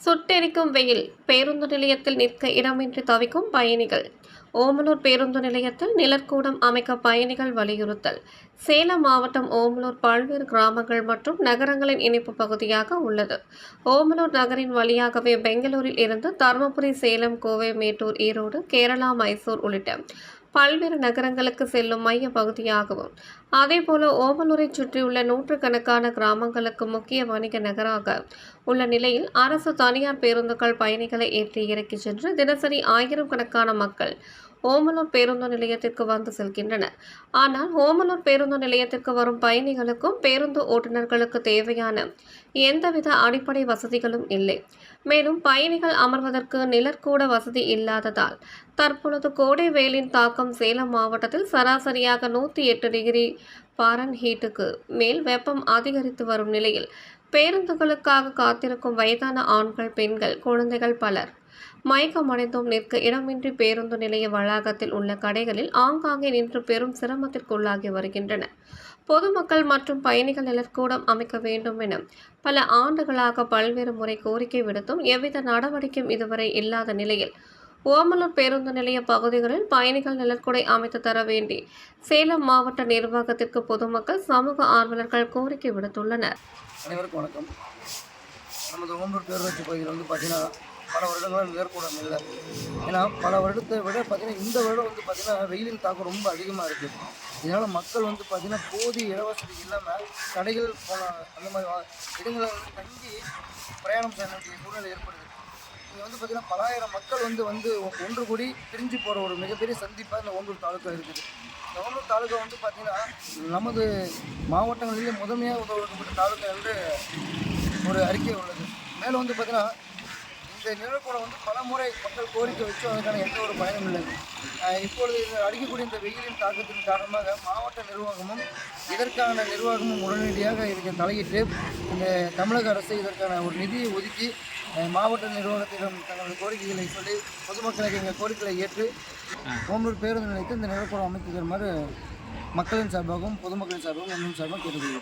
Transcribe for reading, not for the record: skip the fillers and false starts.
சுட்டெரிக்கும் வெயில் பேருந்து நிலையத்தில் நிற்க இடமின்றி தவிக்கும் பயணிகள். ஓமலூர் பேருந்து நிலையத்தில் நிழற்கூடம் அமைக்க பயணிகள் வலியுறுத்தல். சேலம் மாவட்டம் ஓமலூர் பல்வேறு கிராமங்கள் மற்றும் நகரங்களின் இணைப்பு பகுதியாக உள்ளது. ஓமலூர் நகரின் வழியாகவே பெங்களூரில் இருந்து தருமபுரி, சேலம், கோவை, மேட்டூர், ஈரோடு, கேரளா, மைசூர் உள்ளிட்ட பல்வேறு நகரங்களுக்கு செல்லும் மைய பகுதியாகவும், அதேபோல ஓமலூரை சுற்றியுள்ள நூற்றுக்கணக்கான கிராமங்களுக்கு முக்கிய வணிக நகராக உள்ள நிலையில் அரசு, தனியார் பேருந்துகள் பயணிகளை ஏற்றி இறக்கி சென்று தினசரி ஆயிரக்கணக்கான மக்கள் ஓமலூர் பேருந்து நிலையத்திற்கு வந்து செல்கின்றனர். ஆனால் ஓமலூர் பேருந்து நிலையத்திற்கு வரும் பயணிகளுக்கும் பேருந்து ஓட்டுநர்களுக்கு தேவையான எந்தவித அடிப்படை வசதிகளும் இல்லை. மேலும் பயணிகள் அமர்வதற்கு நிழற்கூட வசதி இல்லாததால் தற்பொழுது கோடை வெயிலின் தாக்கம் சேலம் மாவட்டத்தில் சராசரியாக 108 டிகிரி பாரன்ஹீட்டுக்கு மேல் வெப்பம் அதிகரித்து வரும் நிலையில் பேருந்துகளுக்காக காத்திருக்கும் வயதான ஆண்கள், பெண்கள், குழந்தைகள் பலர் மயக்கமடைந்தும் நிற்க இடமின்றி பேருந்து நிலைய வளாகத்தில் உள்ள கடைகளில் ஆங்காங்கே நின்று பெரும் சிரமத்திற்குள்ளாகி வருகின்றனர். பொதுமக்கள் மற்றும் பயணிகள் நிழற்கூடம் அமைக்க வேண்டும் என பல ஆண்டுகளாக பல்வேறு முறை கோரிக்கை விடுத்தும் எவ்வித நடவடிக்கையும் இதுவரை இல்லாத நிலையில் ஓமலூர் பேருந்து நிலைய பகுதிகளில் பயணிகள் நிழற்குடை அமைத்து தர வேண்டி சேலம் மாவட்ட நிர்வாகத்திற்கு பொதுமக்கள், சமூக ஆர்வலர்கள் கோரிக்கை விடுத்துள்ளனர். அனைவருக்கும் வணக்கம். நமது ஓமலூர் பேரூராட்சி பகுதியில் பார்த்தீங்கன்னா பல வருடங்களாக நிழற்கூடம் இல்லை. ஏன்னா பல வருடத்தை விட பார்த்தீங்கன்னா இந்த வருடம் பார்த்தீங்கன்னா வெயிலின் தாக்கம் ரொம்ப அதிகமாக இருக்குது. இதனால் மக்கள் பார்த்தீங்கன்னா போதிய இடவசதி இல்லாமல் கடைகள் போன அந்த மாதிரி இடங்களை தங்கி பிரயாணம் செய்ய வேண்டிய சூழ்நிலை ஏற்படுது. இங்கே பார்த்தீங்கன்னா பலாயிரம் மக்கள் வந்து ஒன்று கூடி பிரிஞ்சு போகிற ஒரு மிகப்பெரிய சந்திப்பாக இந்த ஓமலூர் தாலுக்கா இருக்குது. இந்த ஓமலூர் தாலுக்கா பார்த்தீங்கன்னா நமது மாவட்டங்களிலே முதன்மையாக உதவப்பட்ட தாலுக்கா என்று ஒரு அறிக்கை உள்ளது. மேலும் பார்த்தீங்கன்னா இந்த நிழற்கூடம் பல முறை மக்கள் கோரிக்கை வச்சும் அதுக்கான எந்த ஒரு பயனும் இல்லை. இப்பொழுது அடிக்கக்கூடிய இந்த வெயிலின் தாக்கத்தின் காரணமாக மாவட்ட நிர்வாகமும் இதற்கான நிர்வாகமும் உடனடியாக இதுக்கு தலையிட்டு இந்த தமிழக அரசு இதற்கான ஒரு நிதியை ஒதுக்கி மாவட்ட நிர்வாகத்திடம் தங்களது கோரிக்கைகளை சொல்லி பொதுமக்களுக்கு எங்கள் கோரிக்கைகளை ஏற்று ஓமலூர் பேருந்து நிலையத்தில் இந்த நிழற்கூடம் அமைத்து தருமாறு மக்களின் சார்பாகவும் பொதுமக்களின் சார்பாகவும் சார்பாகவும் கேட்டுக்கொள்கிறோம்.